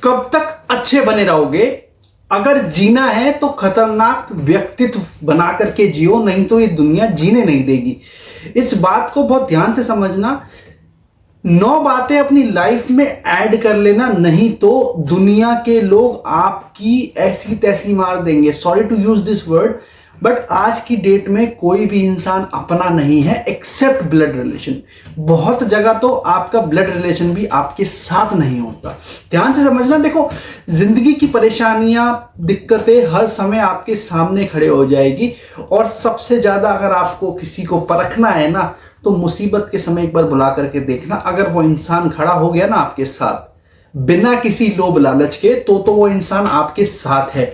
कब तक अच्छे बने रहोगे? अगर जीना है तो खतरनाक व्यक्तित्व बना करके जियो, नहीं तो ये दुनिया जीने नहीं देगी। इस बात को बहुत ध्यान से समझना। 9 बातें अपनी लाइफ में ऐड कर लेना, नहीं तो दुनिया के लोग आपकी ऐसी तैसी मार देंगे। Sorry to use this word, but आज की डेट में कोई भी इंसान अपना नहीं है एक्सेप्ट ब्लड रिलेशन। बहुत जगह तो आपका ब्लड रिलेशन भी आपके साथ नहीं होता। ध्यान से समझना। देखो, जिंदगी की परेशानियां, दिक्कतें हर समय आपके सामने खड़े हो जाएगी, और सबसे ज्यादा अगर आपको किसी को परखना है ना, तो मुसीबत के समय एक बार बुला करके देखना। अगर वो इंसान खड़ा हो गया ना आपके साथ बिना किसी लोभ लालच के, तो वो इंसान आपके साथ है।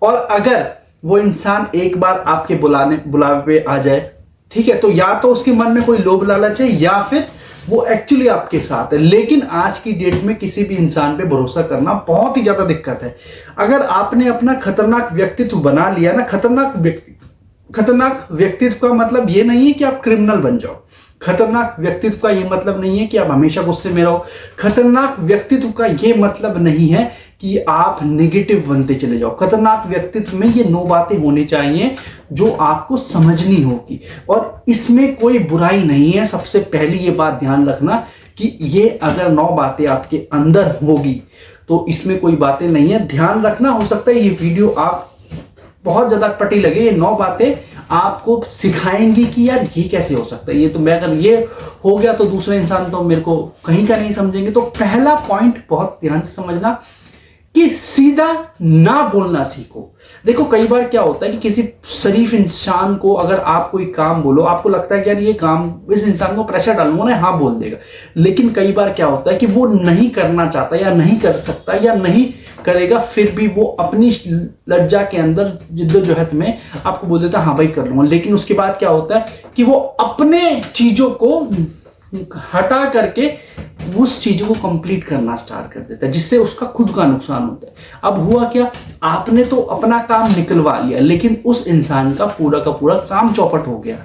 और अगर वो इंसान एक बार आपके बुलावे पे आ जाए, ठीक है, तो या तो उसके मन में कोई लोभ लालच है, या फिर वो एक्चुअली आपके साथ है। लेकिन आज की डेट में किसी भी इंसान पे भरोसा करना बहुत ही ज्यादा दिक्कत है। अगर आपने अपना खतरनाक व्यक्तित्व बना लिया ना, खतरनाक व्यक्तित्व का मतलब ये नहीं है कि आप क्रिमिनल बन जाओ। खतरनाक व्यक्तित्व का ये मतलब नहीं है कि आप हमेशा गुस्से में रहो। खतरनाक व्यक्तित्व का ये मतलब नहीं है कि आप नेगेटिव बनते चले जाओ। खतरनाक व्यक्तित्व में ये 9 बातें होनी चाहिए जो आपको समझनी होगी, और इसमें कोई बुराई नहीं है। सबसे पहली ये बात ध्यान रखना कि ये अगर 9 बातें आपके अंदर होगी तो इसमें कोई बातें नहीं है। ध्यान रखना, हो सकता है ये वीडियो आप बहुत ज्यादा पटी लगे। ये 9 बातें आपको सिखाएंगी कि यार ये कैसे हो सकता है। ये तो मैं, अगर ये हो गया तो दूसरे इंसान तो मेरे को कहीं का नहीं समझेंगे। तो पहला पॉइंट बहुत ध्यान से समझना कि सीधा ना बोलना सीखो। देखो, कई बार क्या होता है कि किसी शरीफ इंसान को अगर आप कोई काम बोलो, आपको लगता है कि यार ये काम, इस इंसान को प्रेशर डालूंगा ना, हाँ बोल देगा। लेकिन कई बार क्या होता है कि वो नहीं करना चाहता, या नहीं कर सकता, या नहीं करेगा, फिर भी वो अपनी लज्जा के अंदर, जिद्दोजहद में आपको बोल देता है हाँ भाई कर लूंगा। लेकिन उसके बाद क्या होता है कि वो अपने चीजों को हटा करके उस चीजों को कंप्लीट करना स्टार्ट कर देता है, जिससे उसका खुद का नुकसान होता है। अब हुआ क्या, आपने तो अपना काम निकलवा लिया, लेकिन उस इंसान का पूरा काम चौपट हो गया।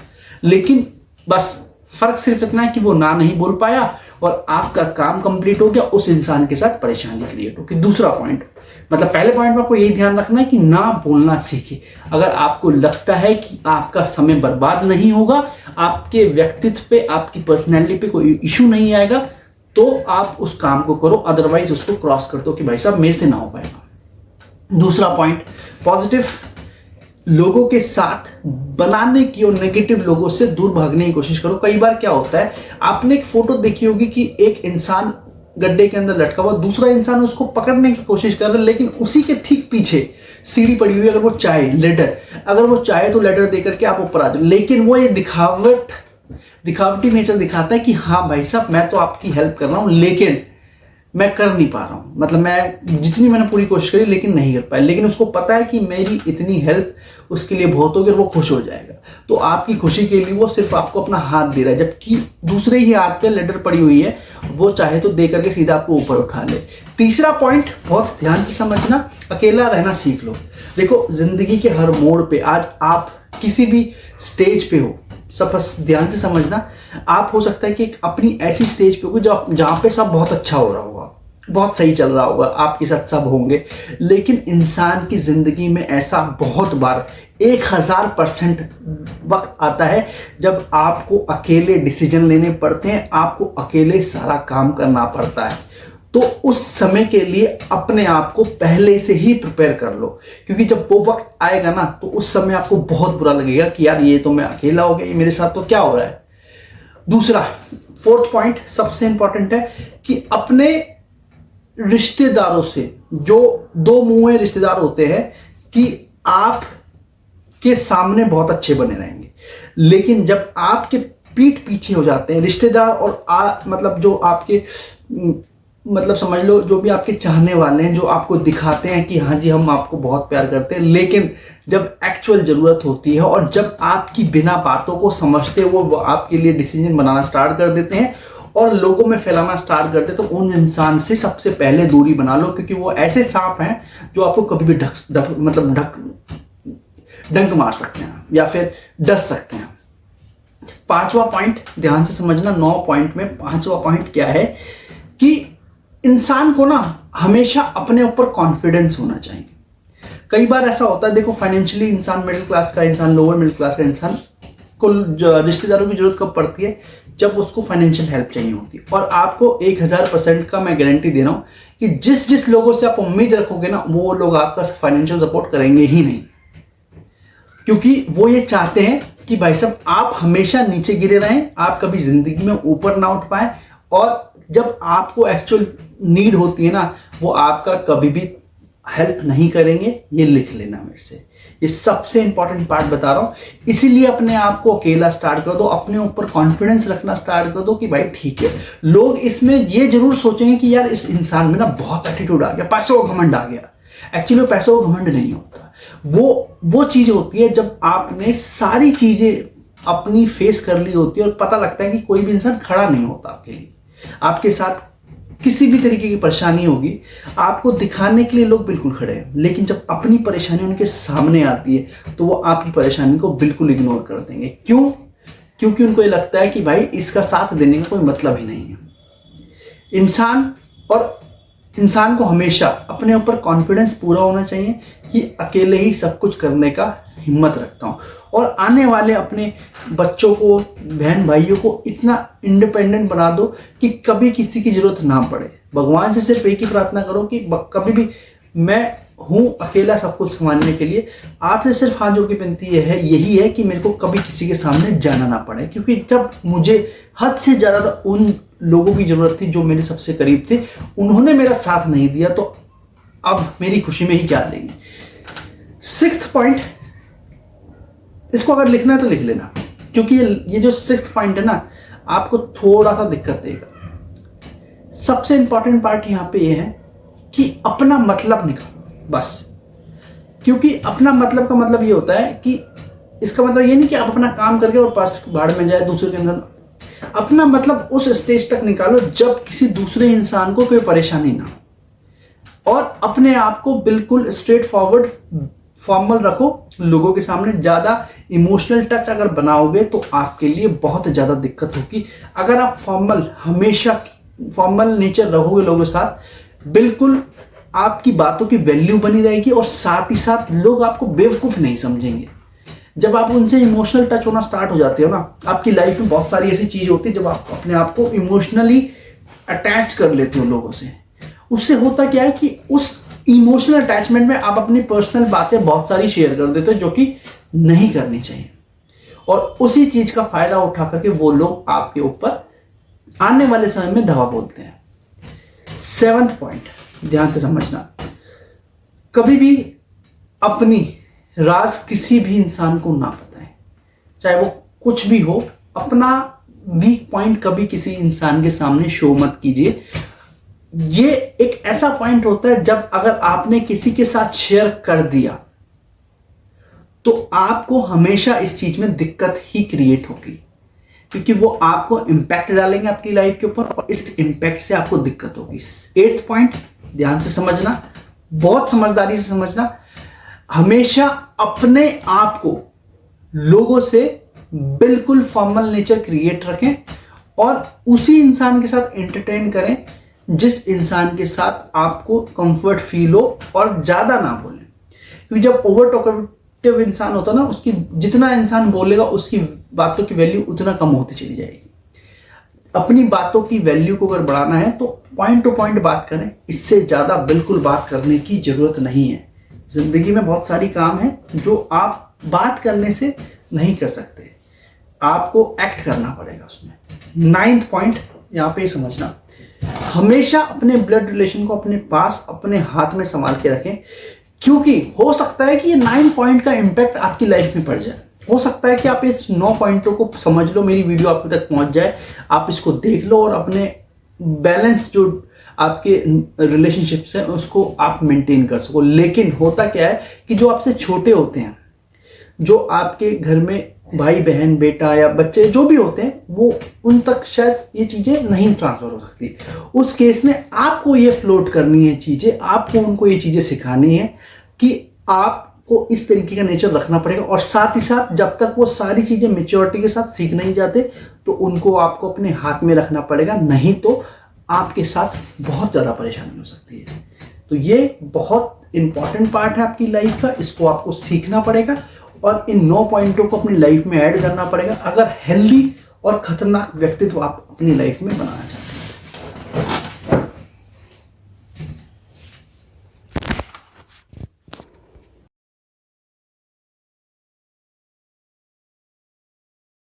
लेकिन बस फर्क सिर्फ इतना है कि वो ना नहीं बोल पाया और आपका काम कंप्लीट हो गया, उस इंसान के साथ परेशानी क्रिएट होगी। दूसरा पॉइंट, मतलब पहले पॉइंट में आपको यही ध्यान रखना है कि ना बोलना सीखे। अगर आपको लगता है कि आपका समय बर्बाद नहीं होगा, आपके व्यक्तित्व पे, आपकी पर्सनैलिटी पे कोई इशू नहीं आएगा, तो आप उस काम को करो। अदरवाइज उसको क्रॉस कर दो कि भाई साहब मेरे से ना हो पाएगा। दूसरा पॉइंट, पॉजिटिव लोगों के साथ बनाने की और नेगेटिव लोगों से दूर भागने की कोशिश करो। कई बार क्या होता है, आपने एक फोटो देखी होगी कि एक इंसान गड्ढे के अंदर लटका हुआ, दूसरा इंसान उसको पकड़ने की कोशिश कर रहा है, लेकिन उसी के ठीक पीछे सीढ़ी पड़ी हुई है। अगर वो चाहे लेडर, अगर वो चाहे तो लेडर देकर के आप ऊपर आ जाओ। लेकिन वो ये दिखावटी नेचर दिखाता है कि हाँ भाई साहब मैं तो आपकी हेल्प कर रहा हूं, लेकिन मैं कर नहीं पा रहा हूं। मतलब मैं जितनी मैंने पूरी कोशिश करी लेकिन नहीं कर पाया। लेकिन उसको पता है कि मेरी इतनी हेल्प उसके लिए बहुत होगी और वो खुश हो जाएगा। तो आपकी खुशी के लिए वो सिर्फ आपको अपना हाथ दे रहा है, जबकि दूसरे ही हाथ पे लेडर पड़ी हुई है, वो चाहे तो दे करके सीधा आपको ऊपर उठा ले। तीसरा पॉइंट बहुत ध्यान से समझना, अकेला रहना सीख लो। देखो, जिंदगी के हर मोड़ पे, आज आप किसी भी स्टेज पे हो, सब बस ध्यान से समझना, आप हो सकता है कि एक अपनी ऐसी स्टेज पे हो जहां पे सब बहुत अच्छा हो रहा होगा, बहुत सही चल रहा होगा, आपके साथ सब होंगे। लेकिन इंसान की जिंदगी में ऐसा बहुत बार 1000% वक्त आता है जब आपको अकेले डिसीजन लेने पड़ते हैं, आपको अकेले सारा काम करना पड़ता है। तो उस समय के लिए अपने आप को पहले से ही प्रिपेयर कर लो, क्योंकि जब वो वक्त आएगा ना, तो उस समय आपको बहुत बुरा लगेगा कि यार ये तो मैं अकेला हो गया, ये मेरे साथ तो क्या हो रहा है। दूसरा, 4th पॉइंट सबसे इंपॉर्टेंट है कि अपने रिश्तेदारों से, जो 2 मुंहे रिश्तेदार होते हैं, कि आप के सामने बहुत अच्छे बने रहेंगे, लेकिन जब आपके पीठ पीछे हो जाते हैं रिश्तेदार, और मतलब जो आपके, मतलब समझ लो जो भी आपके चाहने वाले हैं, जो आपको दिखाते हैं कि हाँ जी हम आपको बहुत प्यार करते हैं, लेकिन जब एक्चुअल जरूरत होती है और जब आपकी बिना बातों को समझते वो आपके लिए डिसीजन बनाना स्टार्ट कर देते हैं और लोगों में फैलाना स्टार्ट करते, तो उन इंसान से सबसे पहले दूरी बना लो, क्योंकि वो ऐसे सांप हैं जो आपको कभी भी डंक मार सकते हैं या फिर डस सकते हैं। 5वां पॉइंट ध्यान से समझना, 9 पॉइंट में 5वां पॉइंट क्या है कि इंसान को ना हमेशा अपने ऊपर कॉन्फिडेंस होना चाहिए। कई बार ऐसा होता है, देखो फाइनेंशियली इंसान, मिडिल क्लास का इंसान, लोअर मिडिल क्लास का इंसान को रिश्तेदारों की जरूरत कब पड़ती है? जब उसको फाइनेंशियल हेल्प चाहिए होती है। और आपको 1000% का मैं गारंटी दे रहा हूं कि जिस जिस लोगों से आप उम्मीद रखोगे ना, वो लोग आपका फाइनेंशियल सपोर्ट करेंगे ही नहीं, क्योंकि वो ये चाहते हैं कि भाई साहब आप हमेशा नीचे गिरे रहें, आप कभी जिंदगी में ऊपर ना उठ पाए, और जब आपको एक्चुअल नीड होती है ना, वो आपका कभी भी हेल्प नहीं करेंगे। ये लिख लेना मेरे से, ये सबसे इंपॉर्टेंट पार्ट बता रहा हूं। इसीलिए अपने आप को अकेला स्टार्ट कर दो, अपने ऊपर कॉन्फिडेंस रखना स्टार्ट कर दो कि भाई ठीक है। लोग इसमें ये जरूर सोचेंगे कि यार इस इंसान में ना बहुत एटीट्यूड आ गया, पैसों का घमंड आ गया। एक्चुअली पैसों का घमंड नहीं होता, वो चीज होती है जब आपने सारी चीजें अपनी फेस कर ली होती है और पता लगता है कि कोई भी इंसान खड़ा नहीं होता आपके लिए। आपके साथ किसी भी तरीके की परेशानी होगी, आपको दिखाने के लिए लोग बिल्कुल खड़े हैं, लेकिन जब अपनी परेशानी उनके सामने आती है तो वो आपकी परेशानी को बिल्कुल इग्नोर कर देंगे। क्यों? क्योंकि उनको ये लगता है कि भाई इसका साथ देने का कोई मतलब ही नहीं है। इंसान को हमेशा अपने ऊपर कॉन्फिडेंस पूरा होना चाहिए कि अकेले ही सब कुछ करने का हिम्मत रखता हूँ, और आने वाले अपने बच्चों को, बहन भाइयों को इतना इंडिपेंडेंट बना दो कि कभी किसी की जरूरत ना पड़े। भगवान से सिर्फ एक ही प्रार्थना करो कि कभी भी मैं हूँ अकेला सब कुछ संभालने के लिए। आपसे सिर्फ हाथ जोड़ के विनती यही है कि मेरे को कभी किसी के सामने जाना ना पड़े, क्योंकि जब मुझे हद से ज़्यादा उन लोगों की ज़रूरत थी जो मेरे सबसे करीब थे, उन्होंने मेरा साथ नहीं दिया, तो अब मेरी खुशी में ही क्या लेंगे। 6th पॉइंट, इसको अगर लिखना है तो लिख लेना, क्योंकि ये जो 6th पॉइंट है ना, आपको थोड़ा सा दिक्कत देगा। सबसे इंपॉर्टेंट पार्ट यहां पे ये है कि अपना मतलब निकालो बस। क्योंकि अपना मतलब का मतलब ये होता है कि इसका मतलब ये नहीं कि आप अपना काम करके और पास भाड़ में जाए दूसरे के अंदर। अपना मतलब उस स्टेज तक निकालो जब किसी दूसरे इंसान को कोई परेशानी ना हो, और अपने आप को बिल्कुल स्ट्रेट फॉरवर्ड फॉर्मल रखो लोगों के सामने। ज्यादा इमोशनल टच अगर बनाओगे तो आपके लिए बहुत ज्यादा दिक्कत होगी। अगर आप हमेशा फॉर्मल नेचर रहोगे लोगों के साथ, बिल्कुल आपकी बातों की वैल्यू बनी रहेगी, और साथ ही साथ लोग आपको बेवकूफ नहीं समझेंगे। जब आप उनसे इमोशनल टच होना स्टार्ट हो जाते हो ना, आपकी लाइफ में बहुत सारी ऐसी चीज होती है जब आप अपने आप को इमोशनली अटैच कर लेते हो लोगों से। उससे होता क्या है कि उस इमोशनल अटैचमेंट में आप अपनी पर्सनल बातें बहुत सारी शेयर कर देते हो, जो कि नहीं करनी चाहिए, और उसी चीज का फायदा उठा करके वो लोग आपके ऊपर आने वाले समय में दवा बोलते हैं। 7th पॉइंट ध्यान से समझना, कभी भी अपनी राज किसी भी इंसान को ना बताएं, चाहे वो कुछ भी हो। अपना वीक पॉइंट कभी किसी इंसान के सामने शो मत कीजिए। ये एक ऐसा पॉइंट होता है जब अगर आपने किसी के साथ शेयर कर दिया तो आपको हमेशा इस चीज में दिक्कत ही क्रिएट होगी, क्योंकि वो आपको इंपैक्ट डालेंगे आपकी लाइफ के ऊपर, और इस इंपैक्ट से आपको दिक्कत होगी। 8th पॉइंट ध्यान से समझना, बहुत समझदारी से समझना। हमेशा अपने आप को लोगों से बिल्कुल फॉर्मल नेचर क्रिएट रखें, और उसी इंसान के साथ एंटरटेन करें जिस इंसान के साथ आपको कंफर्ट फील हो, और ज्यादा ना बोलें। क्योंकि जब ओवर टॉकेटिव इंसान होता है ना, उसकी जितना इंसान बोलेगा उसकी बातों की वैल्यू उतना कम होती चली जाएगी। अपनी बातों की वैल्यू को अगर बढ़ाना है तो पॉइंट टू पॉइंट बात करें, इससे ज्यादा बिल्कुल बात करने की जरूरत नहीं है। जिंदगी में बहुत सारी काम है जो आप बात करने से नहीं कर सकते, आपको एक्ट करना पड़ेगा उसमें। 9th पॉइंट यहाँ पे समझना, हमेशा अपने ब्लड रिलेशन को अपने पास, अपने हाथ में संभाल के रखें, क्योंकि हो सकता है कि ये 9 पॉइंट का इंपैक्ट आपकी लाइफ में पड़ जाए। हो सकता है कि आप इस 9 पॉइंटों को समझ लो, मेरी वीडियो आपके तक पहुंच जाए, आप इसको देख लो, और अपने बैलेंस जो आपके रिलेशनशिप्स हैं उसको आप मेंटेन कर सको। लेकिन होता क्या है कि जो आपसे छोटे होते हैं, जो आपके घर में भाई बहन बेटा या बच्चे जो भी होते हैं, वो उन तक शायद ये चीजें नहीं ट्रांसफर हो सकती। उस केस में आपको ये फ्लोट करनी है चीजें, आपको उनको ये चीजें सिखानी है कि आपको इस तरीके का नेचर रखना पड़ेगा। और साथ ही साथ जब तक वो सारी चीजें मेच्योरिटी के साथ सीख नहीं जाते तो उनको आपको अपने हाथ में रखना पड़ेगा, नहीं तो आपके साथ बहुत ज़्यादा परेशानी हो सकती है। तो ये बहुत इंपॉर्टेंट पार्ट है आपकी लाइफ का, इसको आपको सीखना पड़ेगा और इन 9 पॉइंटों को अपनी लाइफ में ऐड करना पड़ेगा अगर हेल्दी और खतरनाक व्यक्तित्व आप अपनी लाइफ में बनाना चाहते हैं।